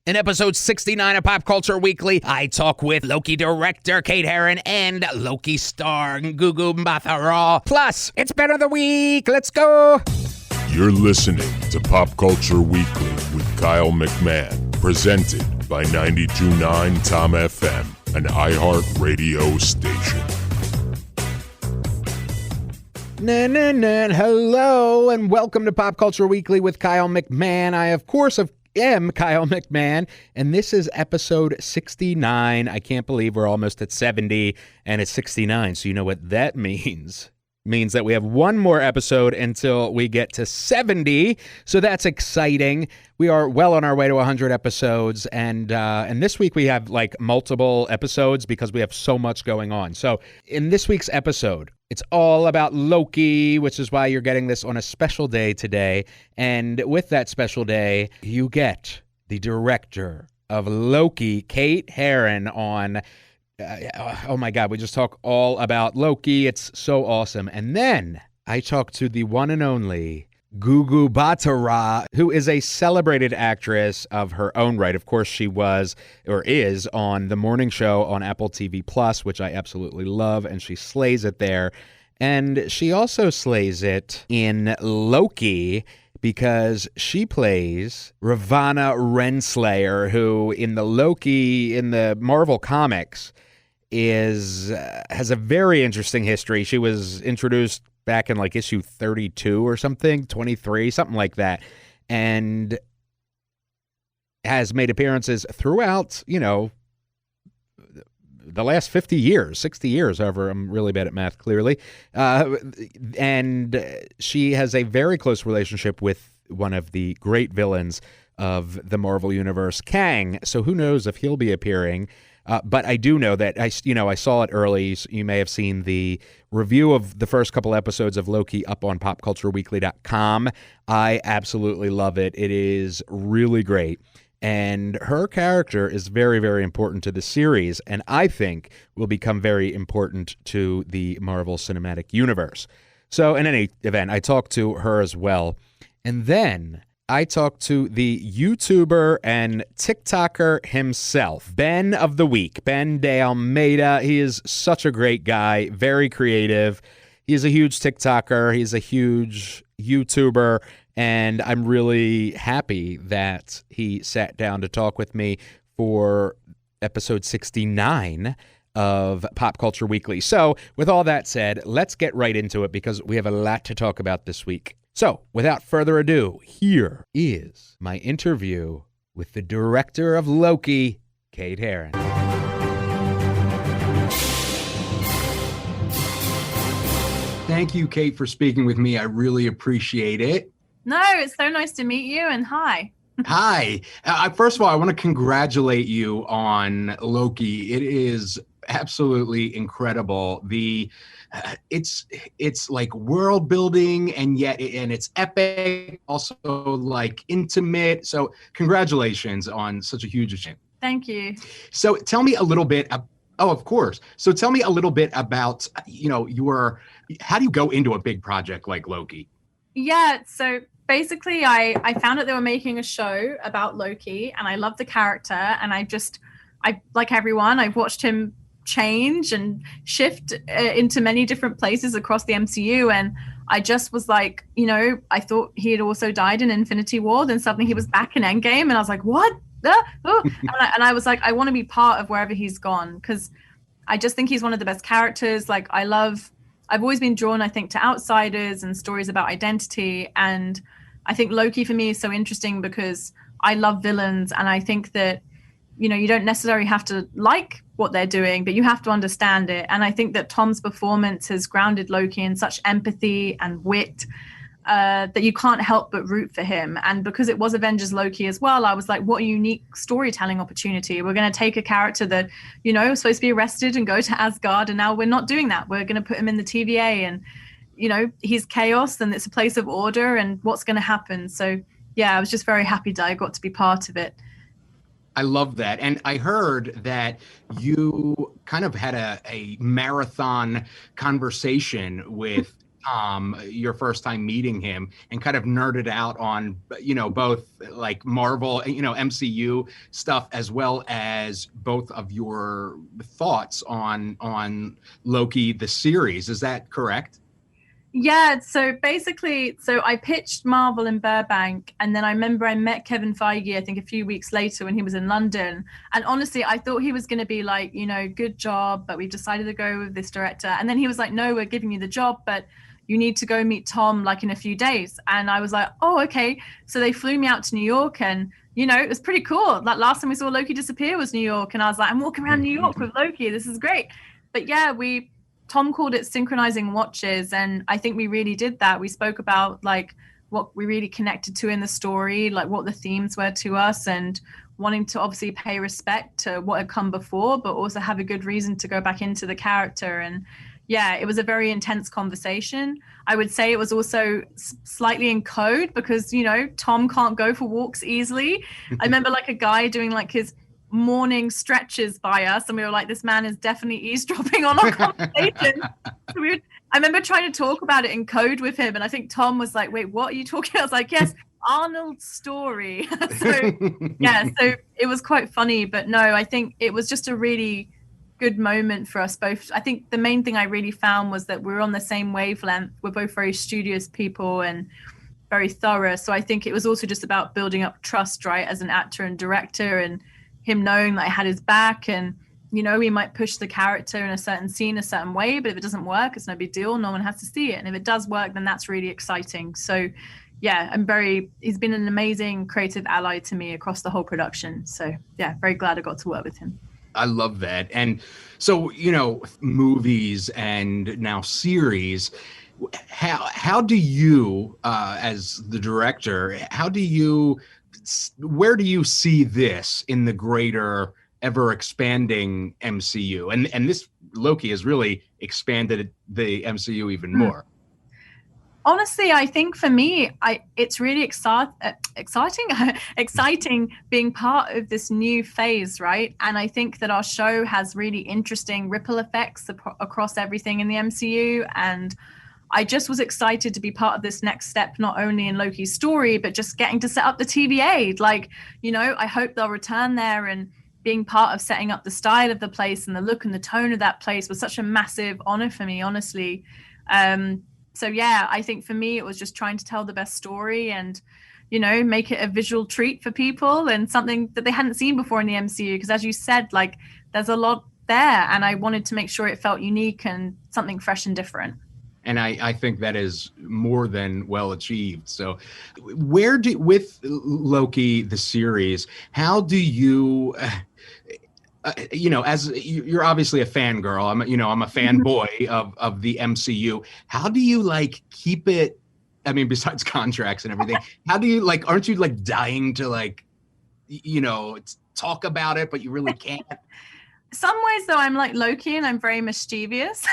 In episode 69 of Pop Culture Weekly, I talk with Loki director Kate Herron and Loki star Gugu Mbatha-Raw. Plus, it's Ben of the Week. Let's go. You're listening to Pop Culture Weekly with Kyle McMahon, presented by 92.9 Tom FM, an iHeart radio station. Hello, and welcome to Pop Culture Weekly with Kyle McMahon. I, of course, am Kyle McMahon, and this is episode 69. I can't believe we're almost at 70, and it's 69, so you know what that means. Means that we have one more episode until we get to 70, so that's exciting. We are well on our way to 100 episodes, and this week we have like multiple episodes because we have so much going on. So in this week's episode, it's all about Loki, which is why you're getting this on a special day today. And with that special day, you get the director of Loki, Kate Herron, on... oh my God, we just talk all about Loki. It's so awesome. And then I talk to the one and only Gugu Mbatha-Raw, who is a celebrated actress of her own right. Of course, she was or is on the morning show on Apple TV Plus, which I absolutely love, and she slays it there. And she also slays it in Loki, because she plays Ravonna Renslayer, who in the Marvel comics has a very interesting history. She was introduced back in like issue 32 or something, 23, something like that, and has made appearances throughout, the last 50 years, 60 years, however, I'm really bad at math, clearly. And she has a very close relationship with one of the great villains of the Marvel Universe, Kang. So who knows if he'll be appearing. But I do know that I saw it early. So you may have seen the review of the first couple episodes of Loki up on popcultureweekly.com. I absolutely love it. It is really great. And her character is very, very important to the series, and I think will become very important to the Marvel Cinematic Universe. So in any event, I talked to her as well. And then I talked to the YouTuber and TikToker himself, Ben of the Week, Ben De Almeida. He is such a great guy, very creative. He's a huge TikToker. He's a huge YouTuber. And I'm really happy that he sat down to talk with me for episode 69 of Pop Culture Weekly. So with all that said, let's get right into it because we have a lot to talk about this week. So without further ado, here is my interview with the director of Loki, Kate Herron. Thank you, Kate, for speaking with me. I really appreciate it. No, it's so nice to meet you, and hi. Hi. First of all, I want to congratulate you on Loki. It is absolutely incredible. It's like world building, and yet it's epic, also like intimate. So congratulations on such a huge achievement. Thank you. So tell me a little bit. Of course. So tell me a little bit about how do you go into a big project like Loki? Yeah. So basically, I found out they were making a show about Loki, and I love the character, and I like everyone, I've watched him change and shift into many different places across the MCU, and I just was like, I thought he had also died in Infinity War, then suddenly he was back in Endgame, and I was like, what? And I was like, I want to be part of wherever he's gone, because I just think he's one of the best characters. Like, I've always been drawn, I think, to outsiders and stories about identity. And I think Loki for me is so interesting because I love villains. And I think that, you don't necessarily have to like what they're doing, but you have to understand it. And I think that Tom's performance has grounded Loki in such empathy and wit that you can't help but root for him. And because it was Avengers Loki as well, I was like, what a unique storytelling opportunity. We're going to take a character that, was supposed to be arrested and go to Asgard, and now we're not doing that. We're going to put him in the TVA, and, he's chaos, and it's a place of order, and what's going to happen. So, yeah, I was just very happy that I got to be part of it. I love that. And I heard that you kind of had a marathon conversation with Tom your first time meeting him and kind of nerded out on, both like Marvel, MCU stuff, as well as both of your thoughts on Loki, the series. Is that correct? Yeah, so basically, I pitched Marvel in Burbank, and then I remember I met Kevin Feige, I think a few weeks later when he was in London. And honestly, I thought he was going to be like, good job, but we've decided to go with this director. And then he was like, no, we're giving you the job, but you need to go meet Tom like in a few days. And I was like, oh, okay. So they flew me out to New York, and it was pretty cool. Like last time we saw Loki disappear was New York, and I was like, I'm walking around New York with Loki. This is great. But yeah, Tom called it synchronizing watches, and I think we really did that. We spoke about like what we really connected to in the story, like what the themes were to us, and wanting to obviously pay respect to what had come before, but also have a good reason to go back into the character. And yeah, it was a very intense conversation. I would say it was also slightly in code because, Tom can't go for walks easily. I remember like a guy doing like his morning stretches by us, and we were like, this man is definitely eavesdropping on our conversation. I remember trying to talk about it in code with him, and I think Tom was like, wait, what are you talking? I was like, yes, Arnold's story. So it was quite funny, but no, I think it was just a really good moment for us both. I think the main thing I really found was that we were on the same wavelength. We're both very studious people and very thorough, so I think it was also just about building up trust, right, as an actor and director, and him knowing that I had his back. And we might push the character in a certain scene a certain way, but if it doesn't work, it's no big deal. No one has to see it. And if it does work, then that's really exciting. So yeah, he's been an amazing creative ally to me across the whole production. So yeah, very glad I got to work with him. I love that. And so, movies and now series, how do you, as the director, where do you see this in the greater, ever expanding MCU? And this Loki has really expanded the MCU even more. Honestly, I think for me, it's really exciting being part of this new phase, right? And I think that our show has really interesting ripple effects across everything in the MCU. And I just was excited to be part of this next step, not only in Loki's story, but just getting to set up the TVA. Like, I hope they'll return there, and being part of setting up the style of the place and the look and the tone of that place was such a massive honor for me, honestly. So yeah, I think for me, it was just trying to tell the best story and, make it a visual treat for people and something that they hadn't seen before in the MCU. Because as you said, like there's a lot there, and I wanted to make sure it felt unique and something fresh and different. And I think that is more than well achieved. So with Loki, the series, how do you, as you're obviously a fangirl, I'm a fanboy of the MCU. How do you like keep it? I mean, besides contracts and everything, how do you aren't you dying to talk about it, but you really can't? Some ways though, I'm like Loki and I'm very mischievous.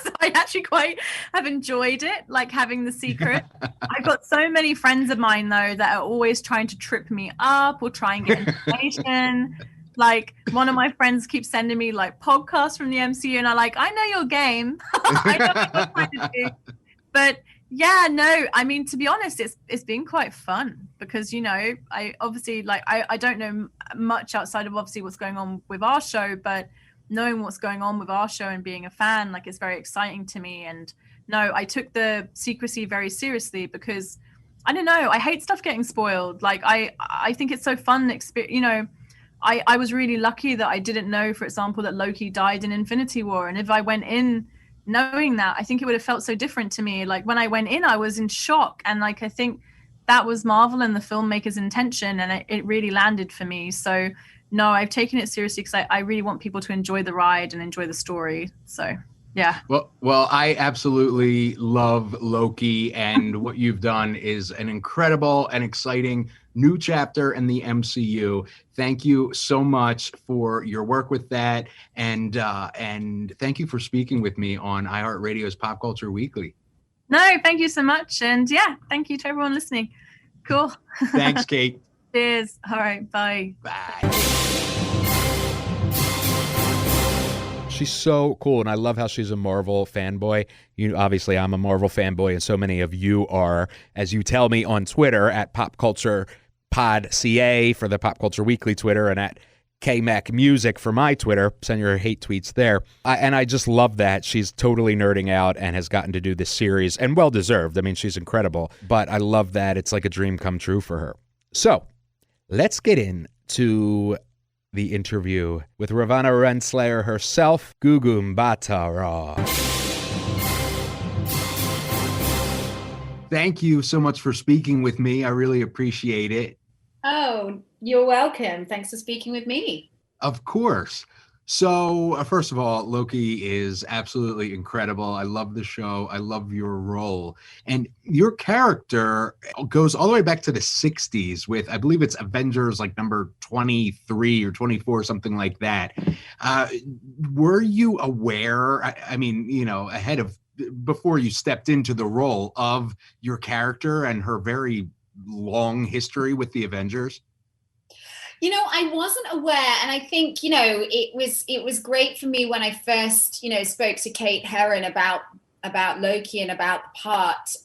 So I actually quite have enjoyed it, like having the secret. I've got so many friends of mine though that are always trying to trip me up or try and get information. Like one of my friends keeps sending me like podcasts from the MCU, and I know your game. I know what you're trying to do. But yeah, no, I mean, to be honest, it's been quite fun because, I obviously I don't know much outside of obviously what's going on with our show, but knowing what's going on with our show and being a fan, it's very exciting to me. And no, I took the secrecy very seriously because I don't know, I hate stuff getting spoiled. I think it's so fun, I was really lucky that I didn't know, for example, that Loki died in Infinity War. And if I went in knowing that, I think it would have felt so different to me. Like when I went in, I was in shock. And I think that was Marvel and the filmmaker's intention. And it really landed for me. So no, I've taken it seriously because I really want people to enjoy the ride and enjoy the story. So yeah. Well, I absolutely love Loki, and what you've done is an incredible and exciting new chapter in the MCU. Thank you so much for your work with that, and thank you for speaking with me on iHeartRadio's Pop Culture Weekly. No, thank you so much, and yeah, thank you to everyone listening. Cool. Thanks, Kate. Cheers. All right, bye. Bye. She's so cool, and I love how she's a Marvel fanboy. Obviously, I'm a Marvel fanboy, and so many of you are, as you tell me on Twitter at PopCulturePodCA for the Pop Culture Weekly Twitter, and at KMac Music for my Twitter. Send your hate tweets there. And I just love that. She's totally nerding out and has gotten to do this series, and well-deserved. I mean, she's incredible. But I love that. It's like a dream come true for her. So let's get into the interview with Ravonna Renslayer herself, Gugu Mbatha-Raw. Thank you so much for speaking with me. I really appreciate it. Oh, you're welcome. Thanks for speaking with me. Of course. So, first of all, Loki is absolutely incredible. I love the show. I love your role. And your character goes all the way back to the 60s with, I believe it's Avengers like number 23 or 24, something like that. Were you aware, I mean, ahead of, before you stepped into the role of your character and her very long history with the Avengers? I wasn't aware, and I think, it was great for me when I first, spoke to Kate Herron about Loki and about the part.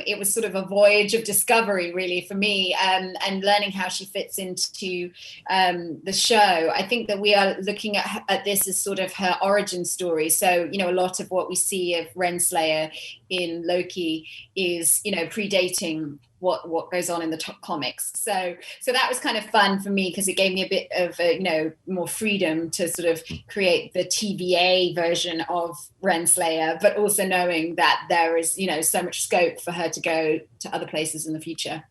It was sort of a voyage of discovery, really, for me, and learning how she fits into the show. I think that we are looking at this as sort of her origin story. So, a lot of what we see of Renslayer in Loki is, predating what goes on in the top comics. So that was kind of fun for me because it gave me a bit of more freedom to sort of create the TVA version of Renslayer, but also knowing that there is so much scope for her to go to other places in the future.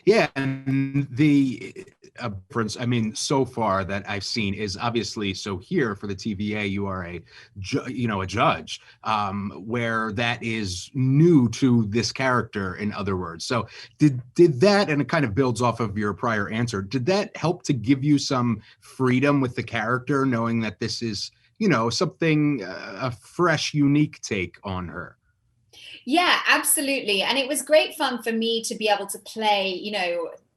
Yeah, and the difference, so far that I've seen is obviously, so here for the TVA, you are a judge, where that is new to this character, in other words. So did that, and it kind of builds off of your prior answer, did that help to give you some freedom with the character, knowing that this is, something, a fresh, unique take on her? Yeah, absolutely. And it was great fun for me to be able to play,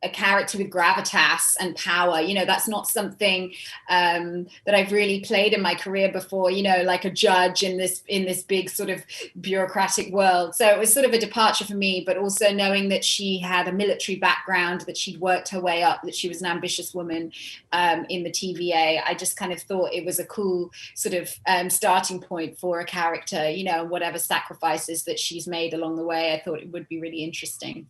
a character with gravitas and power. That's not something that I've really played in my career before, like a judge in this big sort of bureaucratic world. So it was sort of a departure for me, but also knowing that she had a military background, that she'd worked her way up, that she was an ambitious woman in the TVA. I just kind of thought it was a cool sort of starting point for a character, and whatever sacrifices that she's made along the way, I thought it would be really interesting.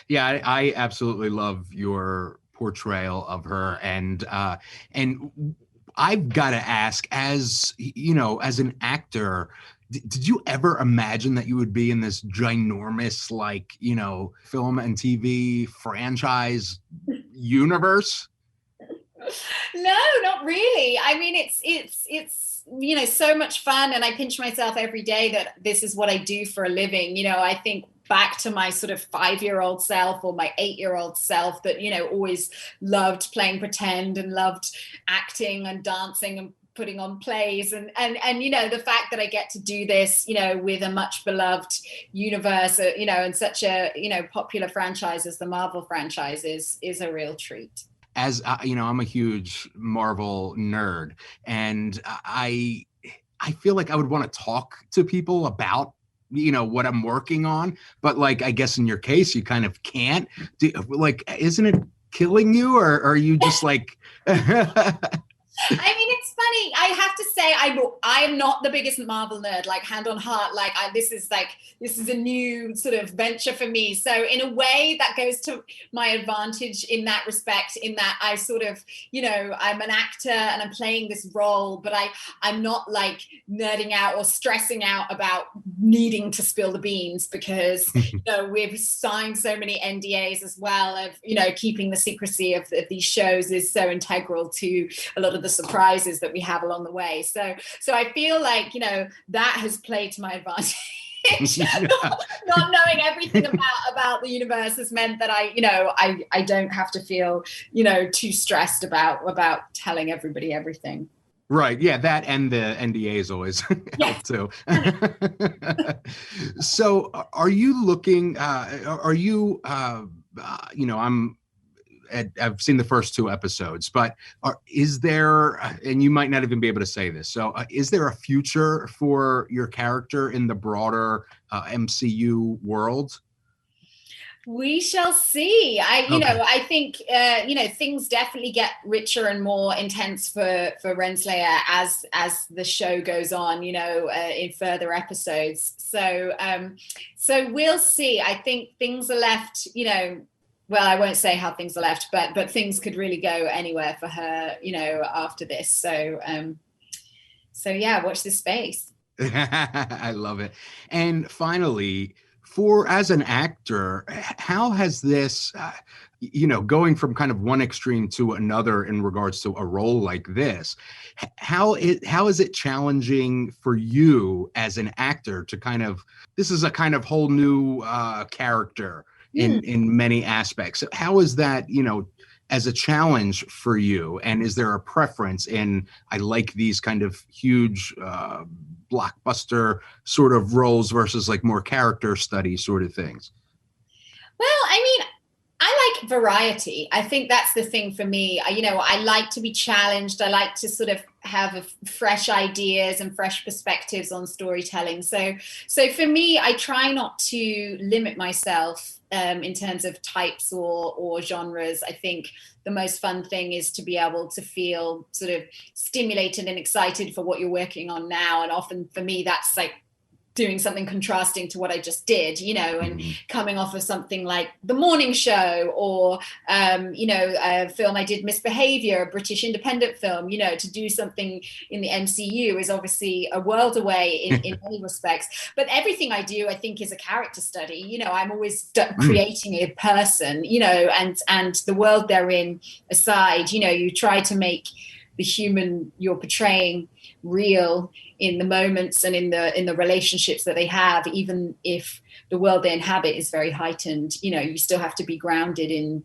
Yeah, I absolutely love your portrayal of her, and I've got to ask, as as an actor, did you ever imagine that you would be in this ginormous, film and TV franchise universe? No, not really. It's so much fun, and I pinch myself every day that this is what I do for a living. I think back to my sort of 5-year-old self or my 8-year-old self that, always loved playing pretend and loved acting and dancing and putting on plays and the fact that I get to do this, with a much beloved universe, and such a, popular franchise as the Marvel franchise is a real treat. As I'm a huge Marvel nerd, and I feel like I would want to talk to people about what I'm working on, but I guess in your case you kind of can't. Isn't it killing you, or are you just like? It's funny. I have to say, I am not the biggest Marvel nerd. Hand on heart, this is a new sort of venture for me. So in a way, that goes to my advantage in that respect. In that I sort of, I'm an actor and I'm playing this role, but I'm not nerding out or stressing out about needing to spill the beans because we've signed so many NDAs as well. Of keeping the secrecy of these shows is so integral to a lot of the surprises that we have along the way. So I feel like, that has played to my advantage. Not knowing everything about the universe has meant that I don't have to feel, too stressed about telling everybody everything. Right. Yeah. That and the NDAs always help too. So are you looking, I'm I've seen the first 2 episodes, but is there, and you might not even be able to say this, so is there a future for your character in the broader MCU world? We shall see. I think, things definitely get richer and more intense for Renslayer as the show goes on, in further episodes. So we'll see. I think things are left, well, I won't say how things are left, but things could really go anywhere for her, after this. So yeah, watch this space. I love it. And finally, as an actor, how has this, going from kind of one extreme to another in regards to a role like this, how is it challenging for you as an actor to this is a kind of whole new character in many aspects. How is that, as a challenge for you? And is there a preference in, I like these kind of huge blockbuster sort of roles versus like more character study sort of things? Well, I like variety. I think that's the thing for me. I like to be challenged. I like to sort of have fresh ideas and fresh perspectives on storytelling. So for me, I try not to limit myself in terms of types or genres. I think the most fun thing is to be able to feel sort of stimulated and excited for what you're working on now. And often for me, that's like doing something contrasting to what I just did, and coming off of something like The Morning Show or, a film I did, Misbehavior, a British independent film, to do something in the MCU is obviously a world away in many respects. But everything I do, I think, is a character study. I'm always creating a person, and the world they're in aside, you try to make the human you're portraying real in the moments and in the relationships that they have, even if the world they inhabit is very heightened. You still have to be grounded in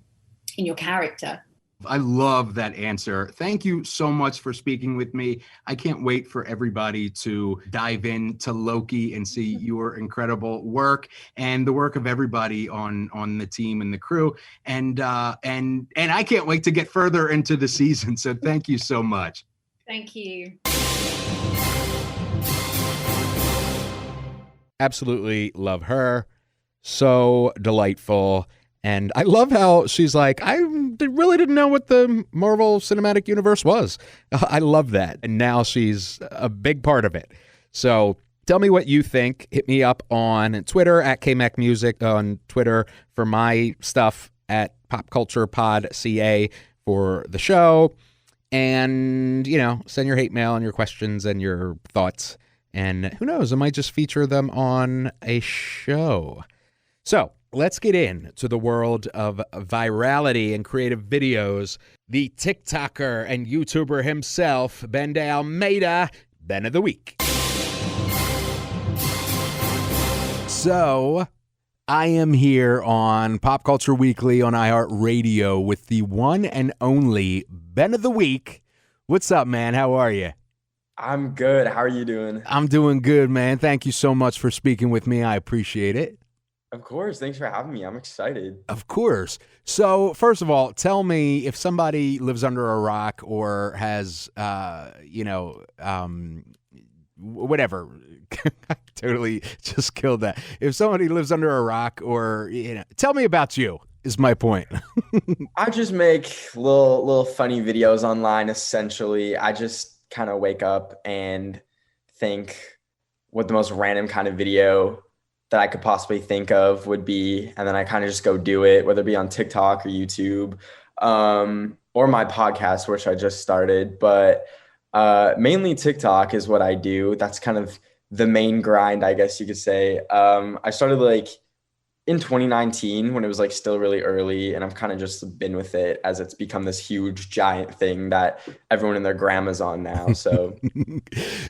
your character. I love that answer. Thank you so much for speaking with me. I can't wait for everybody to dive into Loki and see your incredible work and the work of everybody on the team and the crew. And I can't wait to get further into the season. So thank you so much. Thank you. Absolutely love her. So delightful. And I love how she's like, I really didn't know what the Marvel Cinematic Universe was. I love that. And now she's a big part of it. So tell me what you think. Hit me up on Twitter at KMacMusic, on Twitter for my stuff at PopCulturePodCA for the show. And, send your hate mail and your questions and your thoughts. And who knows, I might just feature them on a show. So let's get into the world of virality and creative videos. The TikToker and YouTuber himself, Ben De Almeida, Ben of the Week. So I am here on Pop Culture Weekly on iHeartRadio with the one and only Ben of the Week. What's up, man? How are you? I'm good. How are you doing? I'm doing good, man. Thank you so much for speaking with me. I appreciate it. Of course. Thanks for having me. I'm excited. Of course. So, first of all, tell me if somebody lives under a rock or has, whatever. I totally just killed that. If somebody lives under a rock or, tell me about you is my point. I just make little funny videos online, essentially. I just kind of wake up and think what the most random kind of video that I could possibly think of would be, and then I kind of just go do it, whether it be on TikTok or YouTube, or my podcast, which I just started. But mainly TikTok is what I do. That's kind of the main grind, I guess you could say. I started in 2019 when it was still really early, and I've kind of just been with it as it's become this huge giant thing that everyone and their grandma's on now. So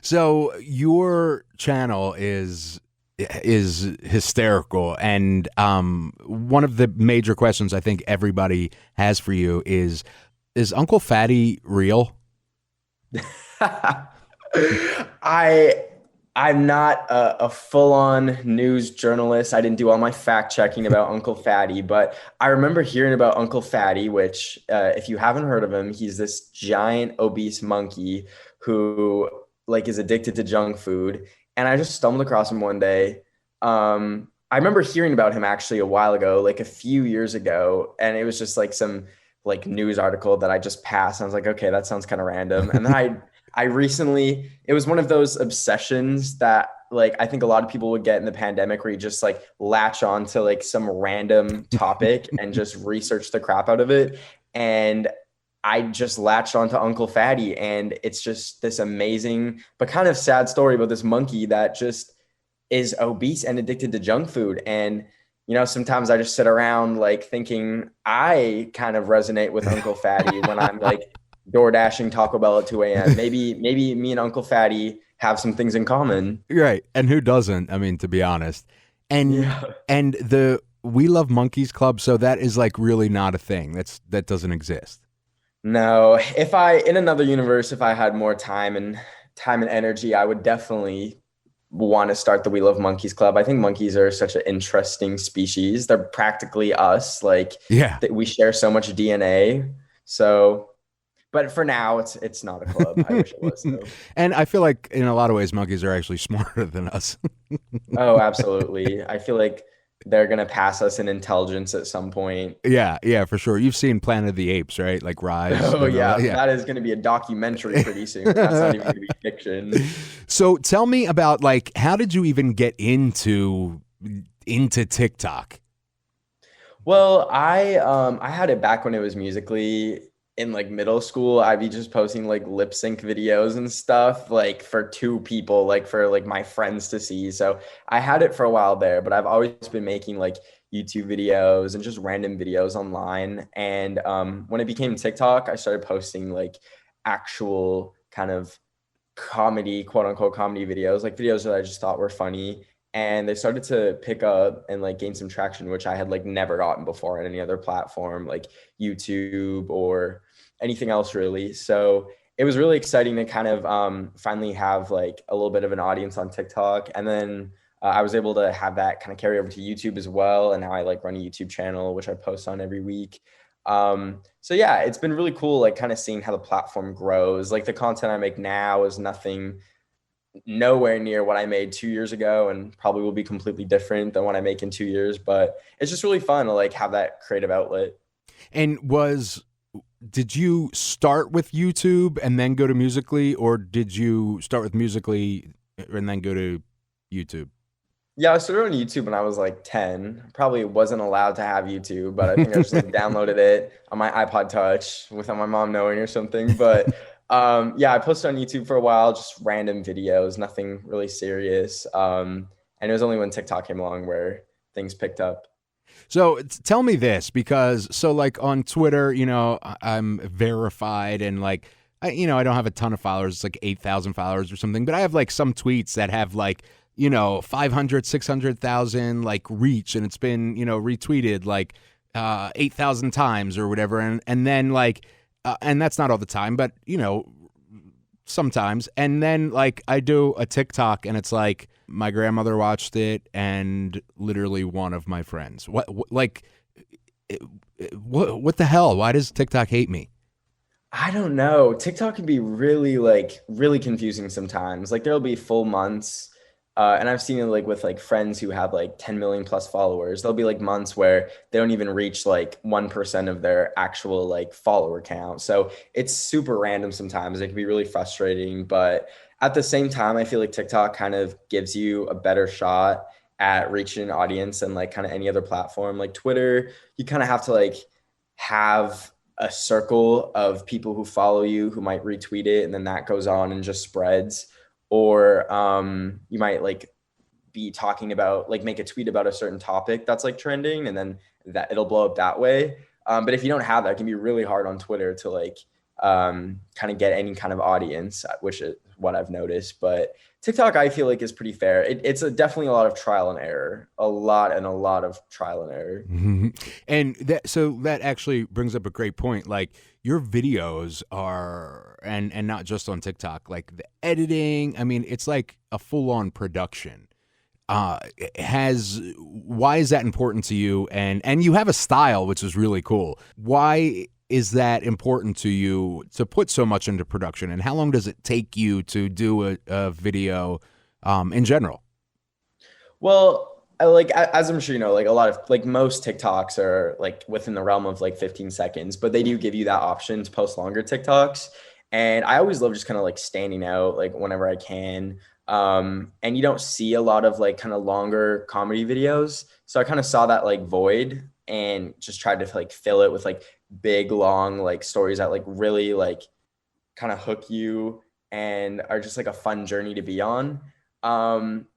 so your channel is hysterical, and one of the major questions I think everybody has for you is Uncle Fatty real? I I'm not a full-on news journalist. I didn't do all my fact checking about Uncle Fatty, but I remember hearing about Uncle Fatty, which if you haven't heard of him, he's this giant obese monkey who like is addicted to junk food. And I just stumbled across him one day. I remember hearing about him actually a while ago, like a few years ago, and it was just like some like news article that I just passed. And I was like, okay, that sounds kind of random. And then I recently, it was one of those obsessions that like I think a lot of people would get in the pandemic where you just like latch on to like some random topic and just research the crap out of it. And I just latched onto Uncle Fatty, and it's just this amazing but kind of sad story about this monkey that just is obese and addicted to junk food. And you know, sometimes I just sit around like thinking I kind of resonate with Uncle Fatty when I'm like door dashing Taco Bell at 2 a.m. Maybe me and Uncle Fatty have some things in common. Right. And who doesn't? I mean, to be honest. And and the We Love Monkeys Club, so that is like really not a thing. That doesn't exist. No. If in another universe, if I had more time and energy, I would definitely want to start the We Love Monkeys Club. I think monkeys are such an interesting species. They're practically us. Like, we share so much DNA. So, but for now, it's not a club. I wish it was though. And I feel like in a lot of ways, monkeys are actually smarter than us. Oh, absolutely. I feel like they're going to pass us in intelligence at some point. Yeah, for sure. You've seen Planet of the Apes, right? Like Rise. Oh, yeah. That is going to be a documentary pretty soon. That's not even going to be fiction. So tell me about, like, how did you even get into TikTok? Well, I had it back when it was Musical.ly. In like middle school, I'd be just posting like lip sync videos and stuff like for two people, like for like my friends to see. So I had it for a while there, but I've always been making like YouTube videos and just random videos online. And when it became TikTok, I started posting like actual kind of comedy, quote unquote comedy videos, like videos that I just thought were funny. And they started to pick up and like gain some traction, which I had like never gotten before on any other platform, like YouTube or anything else really. So it was really exciting to kind of finally have like a little bit of an audience on TikTok. And then I was able to have that kind of carry over to YouTube as well. And now I like run a YouTube channel, which I post on every week. So yeah, it's been really cool, like kind of seeing how the platform grows. Like the content I make now is nowhere near what I made 2 years ago, and probably will be completely different than what I make in 2 years. But it's just really fun to like have that creative outlet. And did you start with YouTube and then go to Musical.ly, or did you start with Musical.ly and then go to YouTube? Yeah, I started on YouTube when I was like 10. Probably wasn't allowed to have YouTube, but I think I just like downloaded it on my iPod Touch without my mom knowing or something. But yeah, I posted on YouTube for a while, just random videos, nothing really serious. And it was only when TikTok came along where things picked up. So tell me this, because so like on Twitter, you know, I'm verified and like, I don't have a ton of followers. It's like 8,000 followers or something, but I have like some tweets that have like, 500, 600,000 like reach, and it's been, retweeted like 8,000 times or whatever. And then like, and that's not all the time, but sometimes. And then like I do a TikTok and it's like my grandmother watched it and literally one of my friends. What the hell? Why does TikTok hate me? I don't know. TikTok can be really confusing sometimes. Like there'll be full months. And I've seen it like with like friends who have like 10 million plus followers. There'll be like months where they don't even reach like 1% of their actual like follower count. So it's super random sometimes. It can be really frustrating. But at the same time, I feel like TikTok kind of gives you a better shot at reaching an audience than like kind of any other platform. Like Twitter, you kind of have to like have a circle of people who follow you who might retweet it, and then that goes on and just spreads. Or you might like be talking about like make a tweet about a certain topic that's like trending, and then that it'll blow up that way. But if you don't have that, it can be really hard on Twitter to like kind of get any kind of audience, which is what I've noticed. But TikTok, I feel like, is pretty fair. It's definitely a lot of trial and error, a lot of trial and error. Mm-hmm. And that actually brings up a great point. Like, your videos are, and not just on TikTok, like the editing, I mean, it's like a full-on production. Why is that important to you? And you have a style, which is really cool. Why is that important to you to put so much into production? And how long does it take you to do a video in general? Well, as I'm sure you know, like a lot of, like, most TikToks are like within the realm of like 15 seconds, but they do give you that option to post longer TikToks. And I always love just kind of like standing out, like, whenever I can. And you don't see a lot of like kind of longer comedy videos. So I kind of saw that like void and just tried to like fill it with like big, long, like stories that like really like kind of hook you and are just like a fun journey to be on.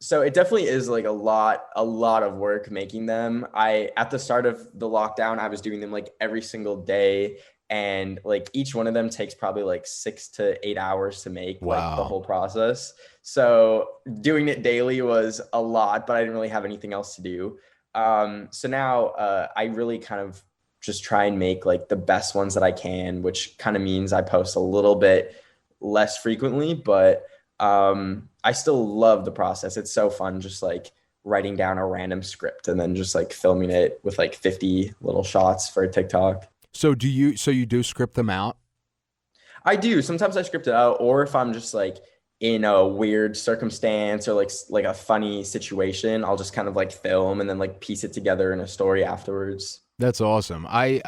So it definitely is like a lot of work making them. At the start of the lockdown, I was doing them like every single day. And like each one of them takes probably like 6 to 8 hours to make. Wow. Like the whole process. So doing it daily was a lot, but I didn't really have anything else to do. So now I really kind of just try and make like the best ones that I can, which kind of means I post a little bit less frequently, but I still love the process. It's so fun just like writing down a random script and then just like filming it with like 50 little shots for TikTok. So you do script them out? I do. Sometimes I script it out, or if I'm just like in a weird circumstance or like a funny situation, I'll just kind of like film and then like piece it together in a story afterwards. That's awesome. I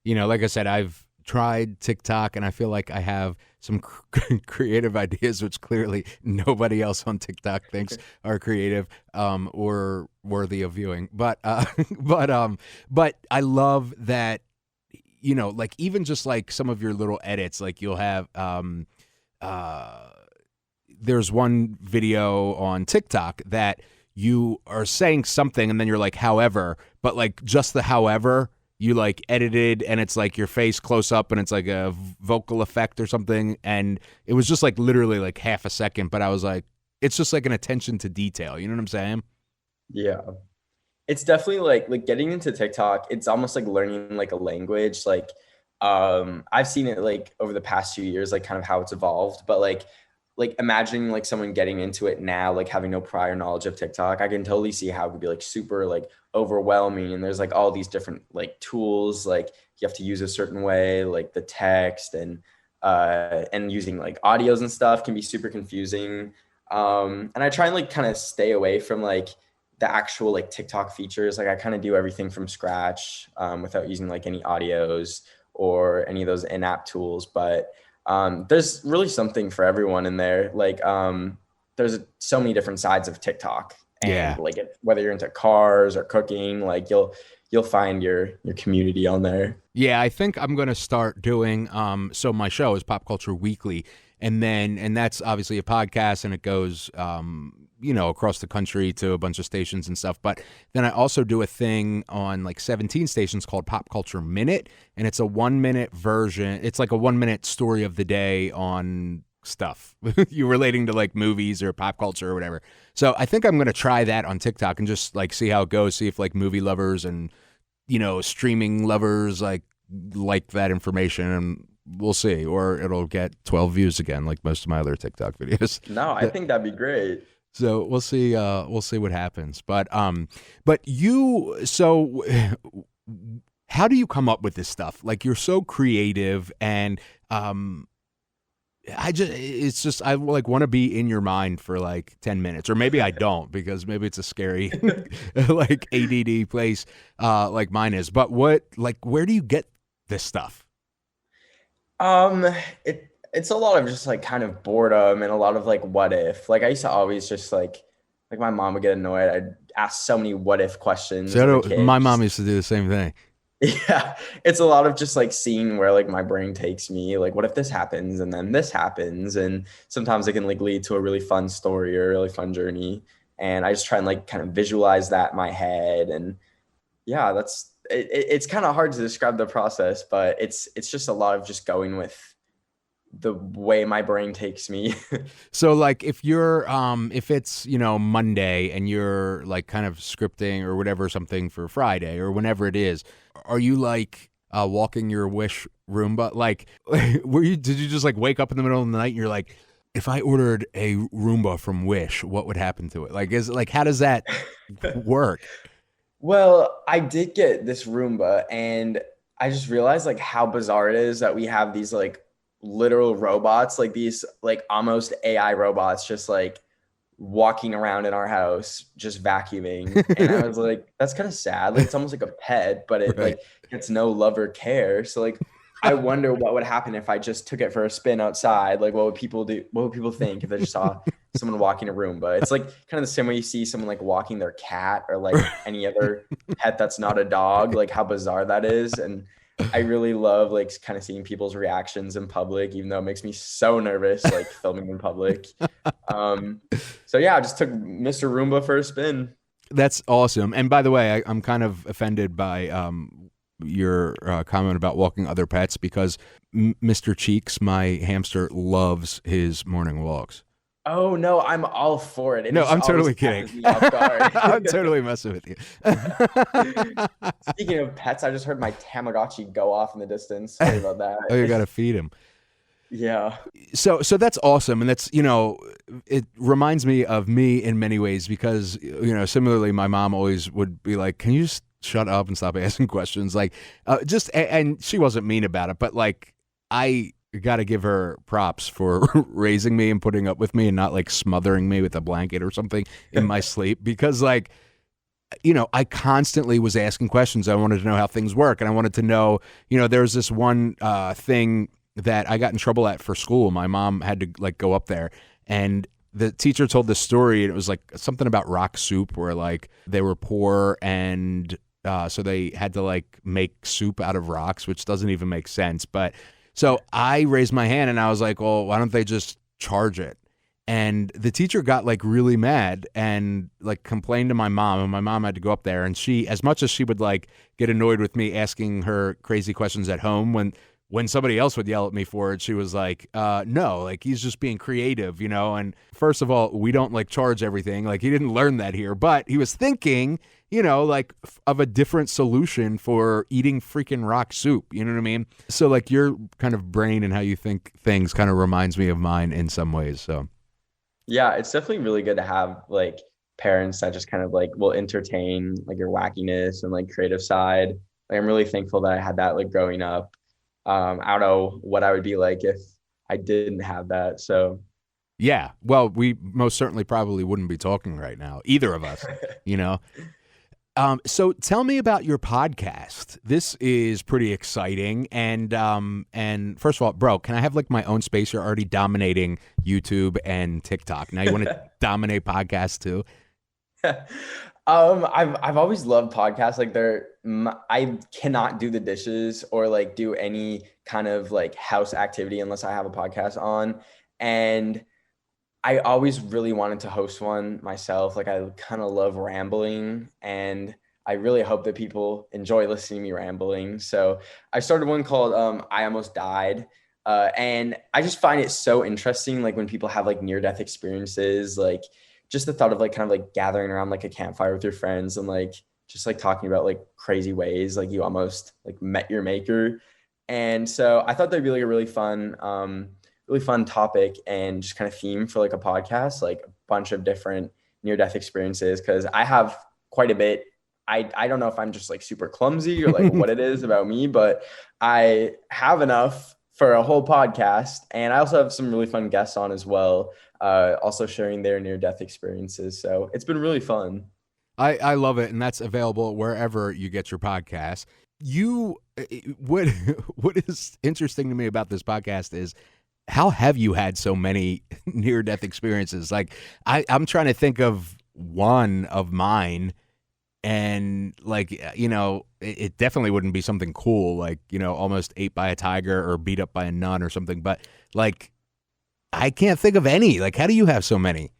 like I said, I've tried TikTok and I feel like I have some creative ideas, which clearly nobody else on TikTok thinks are creative or worthy of viewing. But I love that, like even just like some of your little edits, like you'll have, there's one video on TikTok that you are saying something and then you're like, however, but like just the however, you like edited and it's like your face close up and it's like a vocal effect or something. And it was just like literally like half a second, but I was like, it's just like an attention to detail. You know what I'm saying? Yeah. It's definitely like getting into TikTok. It's almost like learning like a language. Like, I've seen it like over the past few years, like kind of how it's evolved, but like imagining like someone getting into it now, like having no prior knowledge of TikTok, I can totally see how it would be like super like overwhelming. And there's like all these different like tools, like you have to use a certain way, like the text and using like audios and stuff can be super confusing. And I try and like kind of stay away from like the actual like TikTok features. Like I kind of do everything from scratch without using like any audios or any of those in-app tools. But there's really something for everyone in there. Like there's so many different sides of TikTok. And like whether you're into cars or cooking, like you'll find your community on there. Yeah, I think I'm going to start doing so my show is Pop Culture Weekly, and that's obviously a podcast and it goes across the country to a bunch of stations and stuff. But then I also do a thing on like 17 stations called Pop Culture Minute, and it's a 1-minute version. It's like a 1-minute story of the day on stuff you relating to like movies or pop culture or whatever. So I think I'm going to try that on TikTok and just like see how it goes, see if like movie lovers and streaming lovers like that information, and we'll see, or it'll get 12 views again like most of my other TikTok videos. No, I think that'd be great. So we'll see what happens. But how do you come up with this stuff? Like, you're so creative, and I like want to be in your mind for like 10 minutes, or maybe I don't, because maybe it's a scary like ADD place like mine is. But where do you get this stuff? It's a lot of just like kind of boredom and a lot of like what if. Like I used to always just like my mom would get annoyed. I'd ask so many what if questions. So my mom used to do the same thing. Yeah, it's a lot of just like seeing where like my brain takes me, like what if this happens and then this happens, and sometimes it can like lead to a really fun story or a really fun journey, and I just try and like kind of visualize that in my head. And yeah, it's kind of hard to describe the process, but it's just a lot of just going with the way my brain takes me. So like if you're if it's, you know, Monday and you're like kind of scripting or whatever something for Friday or whenever it is, are you like walking your Wish Roomba? Like did you just like wake up in the middle of the night and you're like, if I ordered a Roomba from Wish, what would happen to it? Like how does that work? Well, I did get this Roomba and I just realized like how bizarre it is that we have these like literal robots, like these like almost AI robots just like walking around in our house just vacuuming. And I was like, that's kind of sad. Like it's almost like a pet, but it like gets no love or care. So like I wonder what would happen if I just took it for a spin outside. Like what would people do? What would people think if they just saw someone walking a Roomba? It's like kind of the same way you see someone like walking their cat or like any other pet that's not a dog, like how bizarre that is. And I really love like kind of seeing people's reactions in public, even though it makes me so nervous, like filming in public. So yeah, I just took Mr. Roomba for a spin. That's awesome. And by the way, I'm kind of offended by your comment about walking other pets because Mr. Cheeks, my hamster, loves his morning walks. Oh no, I'm all for it. No, I'm totally kidding. I'm totally messing with you. Speaking of pets, I just heard my Tamagotchi go off in the distance. Sorry about that. Oh, you got to feed him. Yeah. So that's awesome. And that's, you know, it reminds me of me in many ways because, you know, similarly, my mom always would be like, can you just shut up and stop asking questions? Like and she wasn't mean about it, but like I got to give her props for raising me and putting up with me and not like smothering me with a blanket or something in my sleep because like, you know, I constantly was asking questions. I wanted to know how things work. And I wanted to know, you know, there's this one thing that I got in trouble at for school. My mom had to like go up there and the teacher told this story and it was like something about rock soup where like they were poor and so they had to like make soup out of rocks, which doesn't even make sense. But so I raised my hand and I was like, well, why don't they just charge it? And the teacher got like really mad and like complained to my mom, and my mom had to go up there. And she, as much as she would like get annoyed with me asking her crazy questions at home, when somebody else would yell at me for it, she was like, no, like he's just being creative, you know? And first of all, we don't like charge everything. Like he didn't learn that here, but he was thinking, you know, like of a different solution for eating freaking rock soup. You know what I mean? So like your kind of brain and how you think things kind of reminds me of mine in some ways. So yeah, it's definitely really good to have like parents that just kind of like will entertain like your wackiness and like creative side. Like I'm really thankful that I had that like growing up. I don't know what I would be like if I didn't have that. So yeah, well, we most certainly probably wouldn't be talking right now, either of us, you know? So tell me about your podcast. This is pretty exciting. And first of all, bro, can I have like my own space? You're already dominating YouTube and TikTok. Now you want to dominate podcasts too? I've always loved podcasts. Like I cannot do the dishes or like do any kind of like house activity unless I have a podcast on. And I always really wanted to host one myself. Like I kind of love rambling and I really hope that people enjoy listening to me rambling. So I started one called I Almost Died. And I just find it so interesting. Like when people have like near-death experiences, like just the thought of like kind of like gathering around like a campfire with your friends and like just like talking about like crazy ways like you almost like met your maker. And so I thought that'd be like a really fun topic and just kind of theme for like a podcast, like a bunch of different near-death experiences, because I have quite a bit. I don't know if I'm just like super clumsy or like what it is about me, but I have enough for a whole podcast. And I also have some really fun guests on as well, also sharing their near-death experiences. So it's been really fun. I love it. And that's available wherever you get your podcasts. What is interesting to me about this podcast is how have you had so many near-death experiences? Like I'm trying to think of one of mine, and like, you know, it definitely wouldn't be something cool, like, you know, almost ate by a tiger or beat up by a nun or something. But like, I can't think of any. Like, how do you have so many?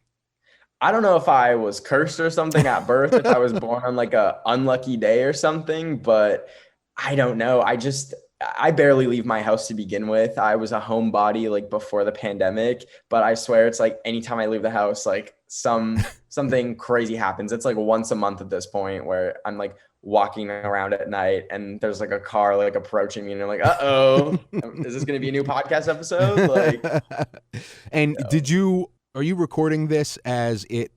I don't know if I was cursed or something at birth, if I was born on like a unlucky day or something, but I don't know. I barely leave my house to begin with. I was a homebody like before the pandemic, but I swear it's like anytime I leave the house, like something crazy happens. It's like once a month at this point where I'm like walking around at night and there's like a car like approaching me and I'm like, uh-oh, is this going to be a new podcast episode? Like, and are you recording this as it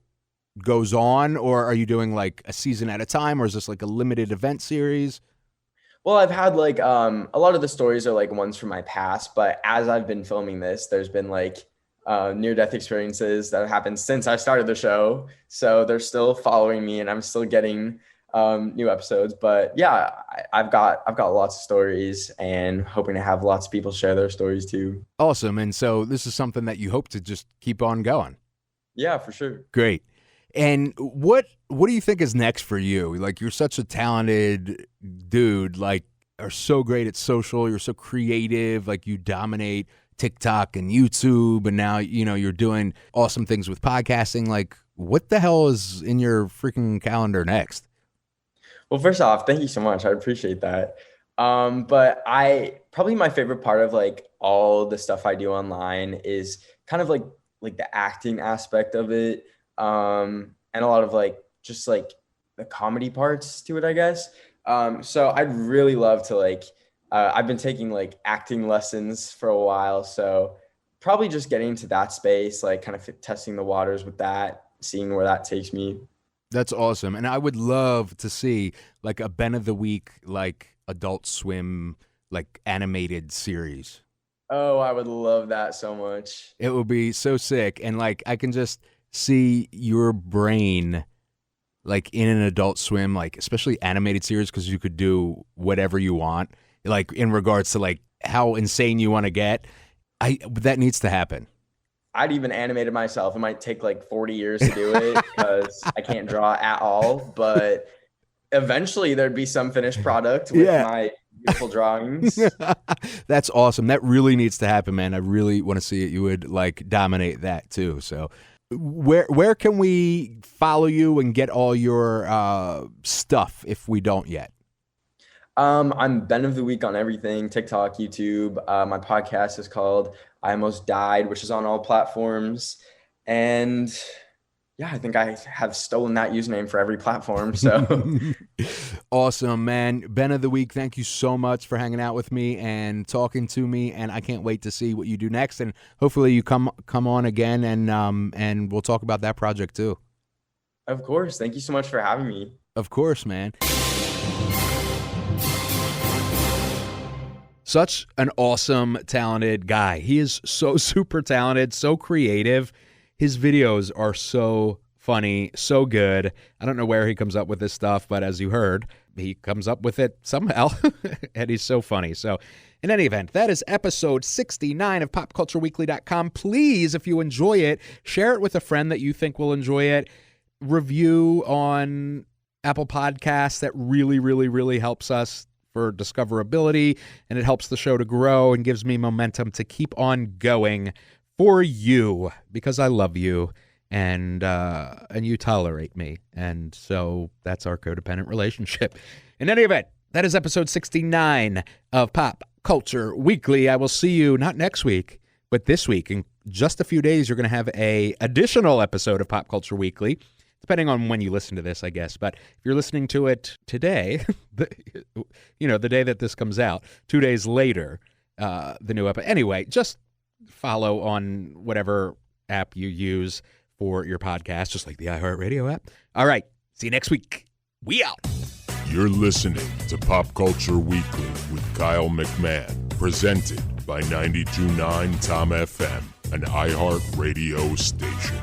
goes on, or are you doing like a season at a time, or is this like a limited event series? Well, I've had like a lot of the stories are like ones from my past, but as I've been filming this, there's been like near-death experiences that have happened since I started the show. So they're still following me and I'm still getting new episodes. But yeah, I've got lots of stories and hoping to have lots of people share their stories too. Awesome. And so this is something that you hope to just keep on going. Yeah, for sure. Great. And what do you think is next for you? Like, you're such a talented dude, like, are so great at social. You're so creative. Like, you dominate TikTok and YouTube. And now, you're doing awesome things with podcasting. Like, what the hell is in your freaking calendar next? Well, first off, thank you so much. I appreciate that. But probably my favorite part of like all the stuff I do online is kind of like the acting aspect of it. And a lot of like, just like the comedy parts to it, I guess. So I'd really love to like, I've been taking like acting lessons for a while. So probably just getting into that space, like kind of testing the waters with that, seeing where that takes me. That's awesome. And I would love to see like a Ben of the Week, like Adult Swim, like animated series. Oh, I would love that so much. It would be so sick. And like, I can just see your brain like in an Adult Swim, like especially animated series, because you could do whatever you want, like in regards to like how insane you want to get. That needs to happen. I'd even animate it myself. It might take like 40 years to do it because I can't draw at all, but eventually there'd be some finished product with my beautiful drawings. That's awesome. That really needs to happen, man. I really want to see it. You would like dominate that too. So where can we follow you and get all your stuff if we don't yet? I'm Ben of the Week on everything, TikTok, YouTube. My podcast is called I Almost Died, which is on all platforms. And yeah, I think I have stolen that username for every platform. So awesome, man. Ben of the Week, thank you so much for hanging out with me and talking to me. And I can't wait to see what you do next. And hopefully you come on again and we'll talk about that project too. Of course. Thank you so much for having me. Of course, man. Such an awesome, talented guy. He is so super talented, so creative. His videos are so funny, so good. I don't know where he comes up with this stuff, but as you heard, he comes up with it somehow, and he's so funny. So in any event, that is episode 69 of PopCultureWeekly.com. Please, if you enjoy it, share it with a friend that you think will enjoy it. Review on Apple Podcasts. That really, really, really helps us for discoverability, and it helps the show to grow and gives me momentum to keep on going for you, because I love you and you tolerate me, and so that's our codependent relationship. In any event, that is episode 69 of Pop Culture Weekly. I will see you not next week, but this week. In just a few days, you're going to have a additional episode of Pop Culture Weekly, depending on when you listen to this, I guess. But if you're listening to it today, the day that this comes out, 2 days later, the new episode. Anyway, just follow on whatever app you use for your podcast, just like the iHeartRadio app. All right. See you next week. We out. You're listening to Pop Culture Weekly with Kyle McMahon, presented by 92.9 Tom FM, an iHeartRadio station.